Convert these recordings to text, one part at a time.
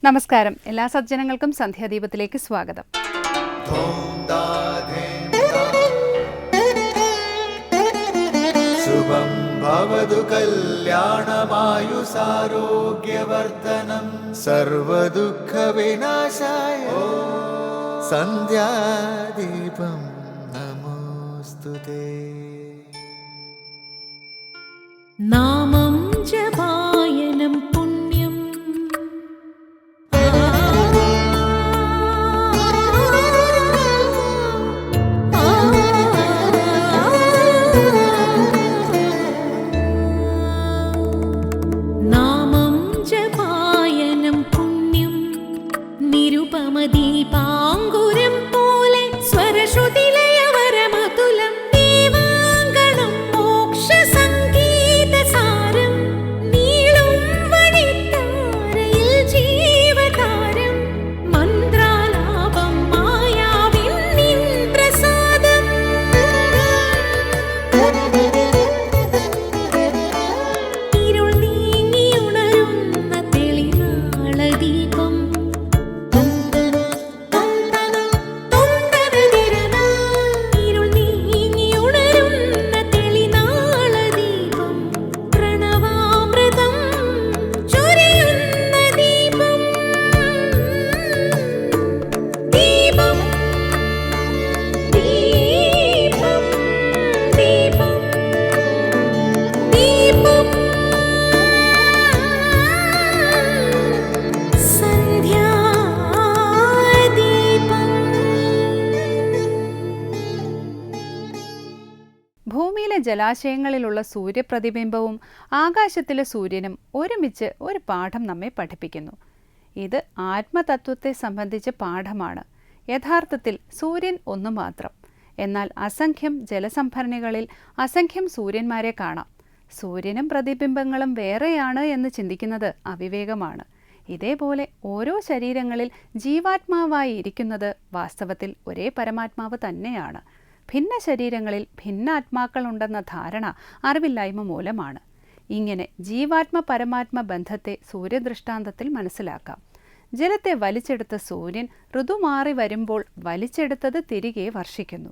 നമസ്കാരം. എല്ലാ സജ്ജനങ്ങൾക്കും സന്ധ്യാദീപത്തിലേക്ക് സ്വാഗതം. ശുഭം ഭവതു കല്യാണമായുസാരോഗ്യവർദ്ധനം സർവദുഃഖ വിനാശായ സന്ധ്യാദീപം നമോസ്തുതേ. നാമം ജപായനം പുണ്യം നാമം ജപായനം പുണ്യം നിരുപമദീപാങ്കുരം പോലെ സ്വരശ്രുതിലയവരമതുലം ദീവാങ്കണം മോക്ഷസംഗീതസാരം നീളും വഴിത്താരയിൽ ജീവതാരം മന്ത്രാലാപം മായാവിൻ നിൻ പ്രസാദം ഇരുൾ നീങ്ങിയുണരുന്ന തെളിനാളദീപം ഇരുൾ നീങ്ങിയുണരുന്ന തെളിനാളദീപം പ്രണവാമൃതം ചൊരിയുന്ന ദീപം ദീപം ദീപം ദീപം ദീപം സന്ധ്യാദീപം. ഭൂമിയിലെ ജലാശയങ്ങളിലുള്ള സൂര്യപ്രതിബിംബവും ആകാശത്തിലെ സൂര്യനും ഒരുമിച്ച് ഒരു പാഠം നമ്മെ പഠിപ്പിക്കുന്നു. ഇത് ആത്മതത്വത്തെ സംബന്ധിച്ച പാഠമാണ്. യഥാർത്ഥത്തിൽ സൂര്യൻ ഒന്നു മാത്രം. എന്നാൽ അസംഖ്യം ജലസംഭരണികളിൽ അസംഖ്യം സൂര്യന്മാരെ കാണാം. സൂര്യനും പ്രതിബിംബങ്ങളും വേറെയാണ് എന്ന് ചിന്തിക്കുന്നത് അവിവേകമാണ്. ഇതേപോലെ ഓരോ ശരീരങ്ങളിൽ ജീവാത്മാവായി ഇരിക്കുന്നത് വാസ്തവത്തിൽ ഒരേ പരമാത്മാവ് തന്നെയാണ്. ഭിന്ന ശരീരങ്ങളിൽ ഭിന്ന ആത്മാക്കളുണ്ടെന്ന ധാരണ അറിവില്ലായ്മ മൂലമാണ്. ഇങ്ങനെ ജീവാത്മ പരമാത്മ ബന്ധത്തെ സൂര്യദൃഷ്ടാന്തത്തിൽ മനസ്സിലാക്കാം. ജലത്തെ വലിച്ചെടുത്ത സൂര്യൻ ഋതുമാറി വരുമ്പോൾ വലിച്ചെടുത്തത് തിരികെ വർഷിക്കുന്നു.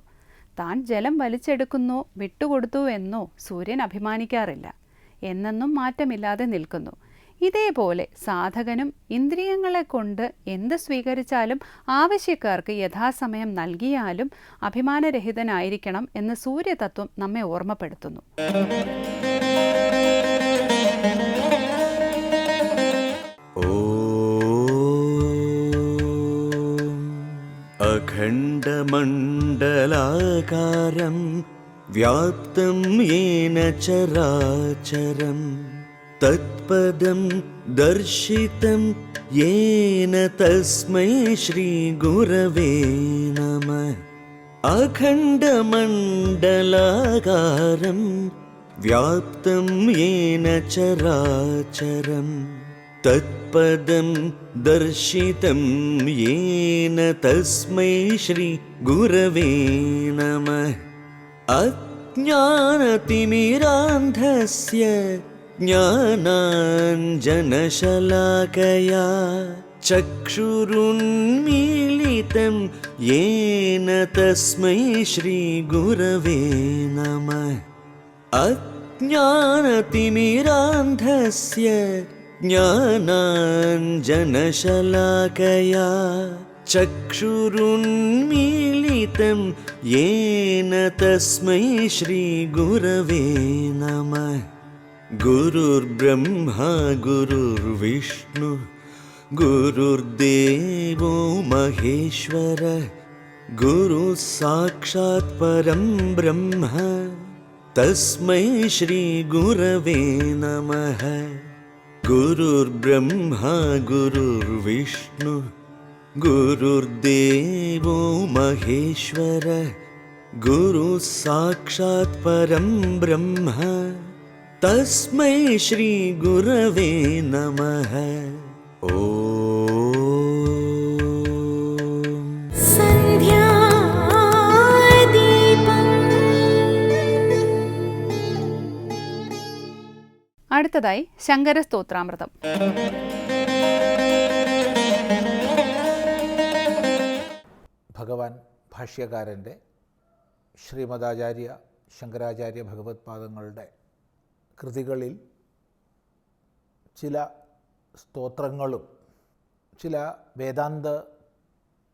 താൻ ജലം വലിച്ചെടുക്കുന്നോ വിട്ടുകൊടുത്തു എന്നോ സൂര്യൻ അഭിമാനിക്കാറില്ല. എന്നെന്നും മാറ്റമില്ലാതെ നിൽക്കുന്നു. ഇതേപോലെ സാധകനും ഇന്ദ്രിയങ്ങളെ കൊണ്ട് എന്ത് സ്വീകരിച്ചാലും ആവശ്യക്കാർക്ക് യഥാസമയം നൽകിയാലും അഭിമാനരഹിതനായിരിക്കണം എന്ന് സൂര്യതത്വം നമ്മെ ഓർമ്മപ്പെടുത്തുന്നു. അഖണ്ഡമണ്ഡലാകാരം വ്യാപ്തം യേന ചരാചരം തത്പദം ദർശിതം യേന തസ്മൈ ശ്രീ ഗുരവേ നമഃ. അഖണ്ഡമണ്ഡലാകാരം വ്യാപ്തം യേന ചരാചരം തത്പദം ദർശിതം യേന തസ്മൈ ശ്രീ ഗുരവേ നമഃ. അജ്ഞാനതിമിരാന്ധസ്യ ജ്ഞാനാഞ്ജനശലാകയാ ചക്ഷുരുന്മീലിതം യേന തസ്മൈ ശ്രീ ഗുരവേ നമഃ. അജ്ഞാനതിമിരാന്ധസ്യ ജ്ഞാനാഞ്ജനശലാകയാ ചക്ഷുരുന്മീലിതം യേന തസ്മൈ ശ്രീ ഗുരവേ നമഃ. ഗുരുർബ്രഹ്മാ ഗുരുർവിഷ്ണു ഗുരുർദേവോ മഹേശ്വര ഗുരു സാക്ഷാത് പരം ബ്രഹ്മ തസ്മൈ ശ്രീ ഗുരവേ നമഃ. ഗുരുർബ്രഹ്മാ ഗുരുർവിഷ്ണു ഗുരുർദേവോ മഹേശ്വര ഗുരു സാക്ഷാത് പരം ബ്രഹ്മ തസ്മൈ ശ്രീ ഗുരവേ നമഃ. ഓം സന്ധ്യാദീപം. അടുത്തതായി ശങ്കര സ്തോത്രാമൃതം. ഭാഷ്യകാരൻ്റെ ശ്രീമദാചാര്യ ശങ്കരാചാര്യ ഭഗവത്പാദങ്ങളുടെ കൃതികളിൽ ചില സ്തോത്രങ്ങളും ചില വേദാന്ത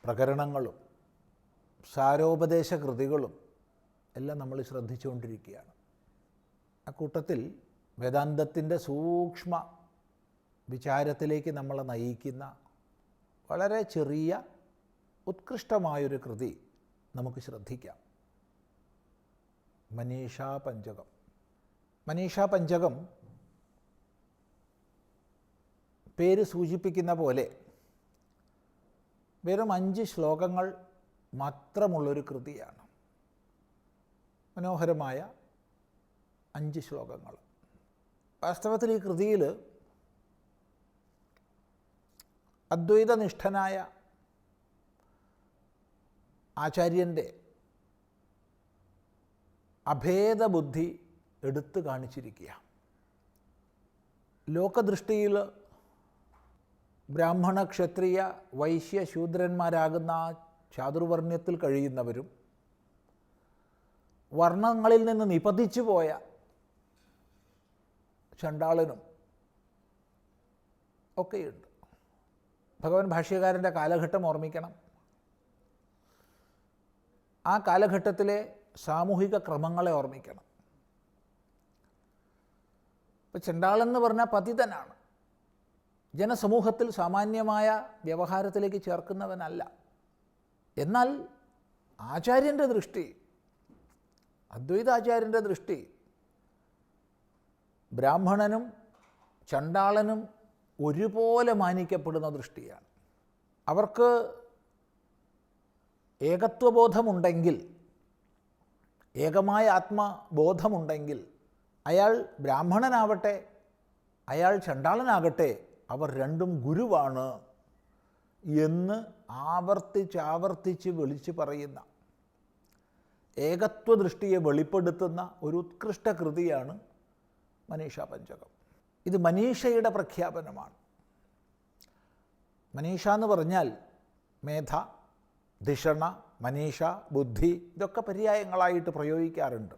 പ്രകരണങ്ങളും സാരോപദേശ കൃതികളും എല്ലാം നമ്മൾ ശ്രദ്ധിച്ചുകൊണ്ടിരിക്കുകയാണ്. അക്കൂട്ടത്തിൽ വേദാന്തത്തിൻ്റെ സൂക്ഷ്മ വിചാരത്തിലേക്ക് നമ്മളെ നയിക്കുന്ന വളരെ ചെറിയ ഉത്കൃഷ്ടമായൊരു കൃതി നമുക്ക് ശ്രദ്ധിക്കാം. മനീഷാപഞ്ചകം. മനീഷാപഞ്ചകം പേര് സൂചിപ്പിക്കുന്ന പോലെ വെറും 5 ശ്ലോകങ്ങൾ മാത്രമുള്ളൊരു കൃതിയാണ്. മനോഹരമായ 5 ശ്ലോകങ്ങൾ. വാസ്തവത്തിൽ ഈ കൃതിയിൽ അദ്വൈതനിഷ്ഠനായ ആചാര്യൻ്റെ അഭേദബുദ്ധി എടുത്തു കാണിച്ചിരിക്കുക. ലോകദൃഷ്ടിയിൽ ബ്രാഹ്മണ ക്ഷത്രിയ വൈശ്യ ശൂദ്രന്മാരാകുന്ന ചാതുർവർണ്ണ്യത്തിൽ കഴിയുന്നവരും വർണ്ണങ്ങളിൽ നിന്ന് നിപതിച്ചു പോയ ചണ്ടാളനും ഒക്കെയുണ്ട്. ഭഗവാൻ ഭാഷ്യകാരൻ്റെ കാലഘട്ടം ഓർമ്മിക്കണം. ആ കാലഘട്ടത്തിലെ സാമൂഹിക ക്രമങ്ങളെ ഓർമ്മിക്കണം. ഇപ്പോൾ ചണ്ടാളെന്ന് പറഞ്ഞാൽ പതിതനാണ്. ജനസമൂഹത്തിൽ സാമാന്യമായ വ്യവഹാരത്തിലേക്ക് ചേർക്കുന്നവനല്ല. എന്നാൽ ആചാര്യൻ്റെ ദൃഷ്ടി, അദ്വൈതാചാര്യൻ്റെ ദൃഷ്ടി ബ്രാഹ്മണനും ചണ്ടാളനും ഒരുപോലെ മാനിക്കപ്പെടുന്ന ദൃഷ്ടിയാണ്. അവർക്ക് ഏകത്വബോധമുണ്ടെങ്കിൽ, ഏകമായ ആത്മബോധമുണ്ടെങ്കിൽ, അയാൾ ബ്രാഹ്മണനാവട്ടെ അയാൾ ചണ്ടാളനാകട്ടെ, അവർ രണ്ടും ഗുരുവാണ് എന്ന് ആവർത്തിച്ച് വിളിച്ചു പറയുന്ന, ഏകത്വദൃഷ്ടിയെ വെളിപ്പെടുത്തുന്ന ഒരു ഉത്കൃഷ്ട കൃതിയാണ് മനീഷാപഞ്ചകം. ഇത് മനീഷയുടെ പ്രഖ്യാപനമാണ്. മനീഷ എന്ന് പറഞ്ഞാൽ മേധ, ധിഷണ, മനീഷ, ബുദ്ധി, ഇതൊക്കെ പര്യായങ്ങളായിട്ട് പ്രയോഗിക്കാറുണ്ട്.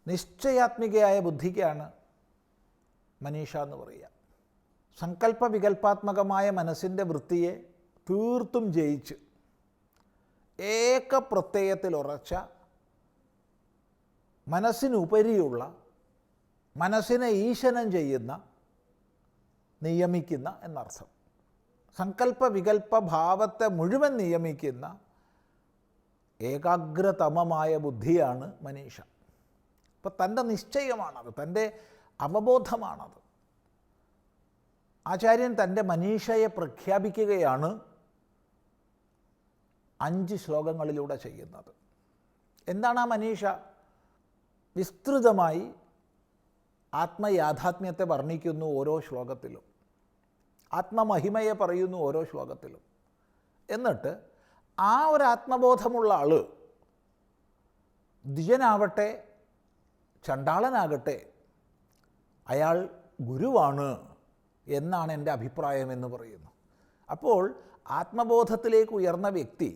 നിശ്ചയാത്മികയായ ബുദ്ധിക്കാണ് മനീഷ എന്ന് പറയുക. സങ്കല്പ വികല്പാത്മകമായ മനസ്സിൻ്റെ വൃത്തിയെ തീർത്തും ജയിച്ച് ഏകപ്രത്യയത്തിൽ ഉറച്ച, മനസ്സിനുപരിയുള്ള, മനസ്സിനെ ഈശനം ചെയ്യുന്ന, നിയമിക്കുന്ന എന്നർത്ഥം. സങ്കല്പ വികല്പ ഭാവത്തെ മുഴുവൻ നിയമിക്കുന്ന ഏകാഗ്രതമമായ ബുദ്ധിയാണ് മനീഷ. അപ്പോൾ തൻ്റെ നിശ്ചയമാണത്, തൻ്റെ അവബോധമാണത്. ആചാര്യൻ തൻ്റെ മനീഷയെ പ്രഖ്യാപിക്കുകയാണ് 5 ശ്ലോകങ്ങളിലൂടെ ചെയ്യുന്നത്. എന്താണ് ആ മനീഷ? വിസ്തൃതമായി ആത്മയാഥാത്മ്യത്തെ വർണ്ണിക്കുന്നു ഓരോ ശ്ലോകത്തിലും, ആത്മമഹിമയെ പറയുന്നു ഓരോ ശ്ലോകത്തിലും. എന്നിട്ട് ആ ഒരു ആത്മബോധമുള്ള ആൾ, ദ്വിജനാവട്ടെ ചണ്ടാളനാകട്ടെ, അയാൾ ഗുരുവാണ് എന്നാണ് എൻ്റെ അഭിപ്രായം എന്ന് പറയുന്നു. അപ്പോൾ ആത്മബോധത്തിലേക്ക് ഉയർന്ന വ്യക്തി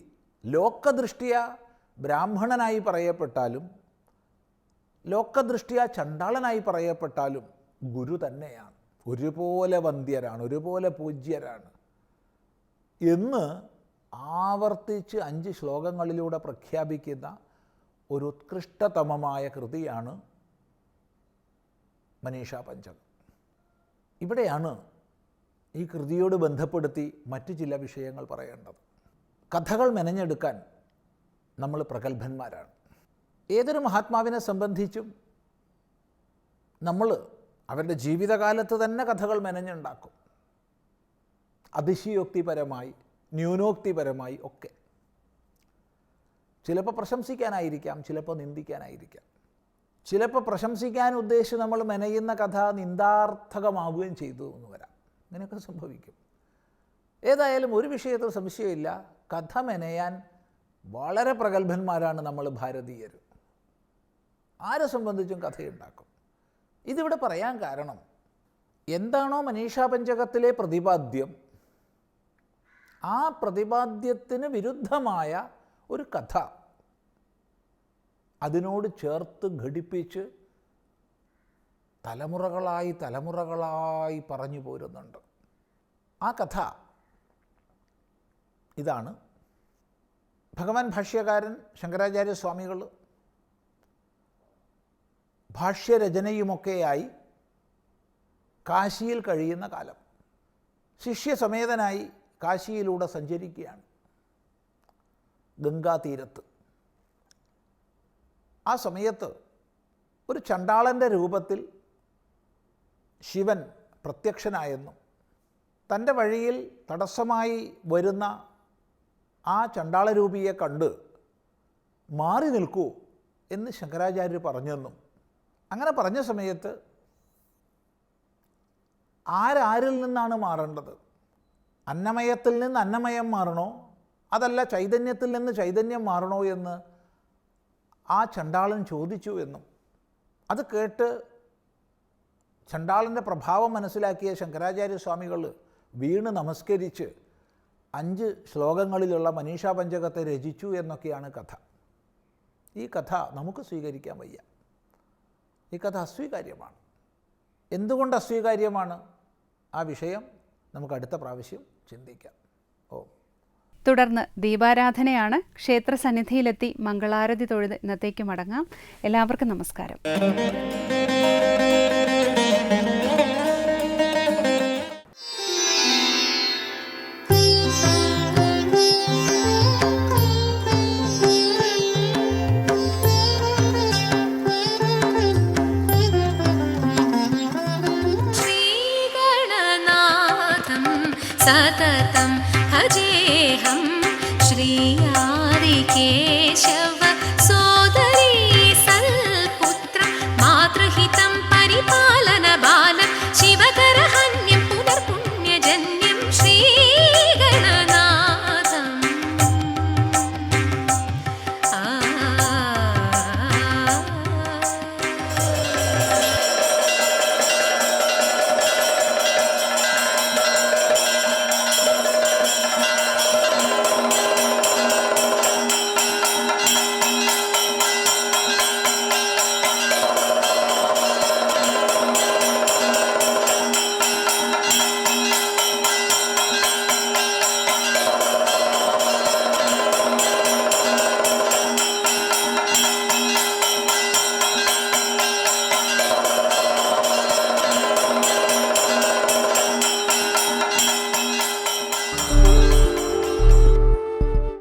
ലോകദൃഷ്ട്യ ബ്രാഹ്മണനായി പറയപ്പെട്ടാലും ലോകദൃഷ്ട്യ ചണ്ടാളനായി പറയപ്പെട്ടാലും ഗുരു തന്നെയാണ്, ഒരുപോലെ വന്ദ്യരാണ്, ഒരുപോലെ പൂജ്യരാണ് എന്ന് ആവർത്തിച്ച് 5 ശ്ലോകങ്ങളിലൂടെ പ്രഖ്യാപിക്കുന്ന ഒരു ഉത്കൃഷ്ടതമമായ കൃതിയാണ് മനീഷാപഞ്ചകം. ഇവിടെയാണ് ഈ കൃതിയോട് ബന്ധപ്പെടുത്തി മറ്റു ചില വിഷയങ്ങൾ പറയേണ്ടത്. കഥകൾ മെനഞ്ഞെടുക്കാൻ നമ്മൾ പ്രഗത്ഭന്മാരാണ്. ഏതൊരു മഹാത്മാവിനെ സംബന്ധിച്ചും നമ്മൾ അവരുടെ ജീവിതകാലത്ത് തന്നെ കഥകൾ മെനഞ്ഞുണ്ടാക്കും, അതിശയോക്തിപരമായി, ന്യൂനോക്തിപരമായി ഒക്കെ. ചിലപ്പോൾ പ്രശംസിക്കാനായിരിക്കാം, ചിലപ്പോൾ നിന്ദിക്കാനായിരിക്കാം. ചിലപ്പോൾ പ്രശംസിക്കാൻ ഉദ്ദേശിച്ച് നമ്മൾ മെനയുന്ന കഥ നിന്ദാർത്ഥകമാവുകയും ചെയ്തു എന്ന് വരാം. ഇങ്ങനെയൊക്കെ സംഭവിക്കും. ഏതായാലും ഒരു വിഷയത്തിൽ സംശയമില്ല, കഥ മെനയാൻ വളരെ പ്രഗത്ഭന്മാരാണ് നമ്മൾ ഭാരതീയർ. ആരെ സംബന്ധിച്ചും കഥയുണ്ടാക്കും. ഇതിവിടെ പറയാൻ കാരണം, എന്താണോ മനീഷാപഞ്ചകത്തിലെ പ്രതിപാദ്യം, ആ പ്രതിപാദ്യത്തിന് വിരുദ്ധമായ ഒരു കഥ അതിനോട് ചേർത്ത് ഘടിപ്പിച്ച് തലമുറകളായി പറഞ്ഞു പോരുന്നുണ്ട്. ആ കഥ ഇതാണ്. ഭഗവാൻ ഭാഷ്യകാരൻ ശങ്കരാചാര്യസ്വാമികൾ ഭാഷ്യരചനയുമൊക്കെയായി കാശിയിൽ കഴിയുന്ന കാലം, ശിഷ്യസമേതനായി കാശിയിലൂടെ സഞ്ചരിക്കുകയാണ്, ഗംഗാതീരത്ത്. ആ സമയത്ത് ഒരു ചണ്ടാളൻ്റെ രൂപത്തിൽ ശിവൻ പ്രത്യക്ഷനായെന്നും തൻ്റെ വഴിയിൽ തടസ്സമായി വരുന്ന ആ ചണ്ടാളരൂപിയെ കണ്ട് മാറി നിൽക്കൂ എന്ന് ശങ്കരാചാര്യർ പറഞ്ഞെന്നും, അങ്ങനെ പറഞ്ഞ സമയത്ത് ആരിൽ നിന്നാണ് മാറേണ്ടത്? അന്നമയത്തിൽ നിന്ന് അന്നമയം മാറണോ, അതല്ല ചൈതന്യത്തിൽ നിന്ന് ചൈതന്യം മാറണോ എന്ന് ആ ചണ്ടാളൻ ചോദിച്ചു എന്നും, അത് കേട്ട് ചണ്ടാളൻ്റെ പ്രഭാവം മനസ്സിലാക്കിയ ശങ്കരാചാര്യസ്വാമികൾ വീണ് നമസ്കരിച്ച് 5 ശ്ലോകങ്ങളിലുള്ള മനീഷാ പഞ്ചകത്തെ രചിച്ചു എന്നൊക്കെയാണ് കഥ. ഈ കഥ നമുക്ക് സ്വീകരിക്കാൻ വയ്യ. ഈ കഥ അസ്വീകാര്യമാണ്. എന്തുകൊണ്ട് അസ്വീകാര്യമാണ്? ആ വിഷയം നമുക്ക് അടുത്ത പ്രാവശ്യം ചിന്തിക്കാം. തുടർന്ന് ദീപാരാധനയാണ്. ക്ഷേത്രസന്നിധിയിലെത്തി മംഗളാരതി തൊഴുത് ഇന്നത്തേക്ക് മടങ്ങാം. എല്ലാവർക്കും നമസ്കാരം. सततं भजेऽहं श्रीयादिकेशव सोदरी सल्पुत्रं मातृहितं परिपालन बालं शिवकरहन्यं पुनर्पुण्यजन्यं श्री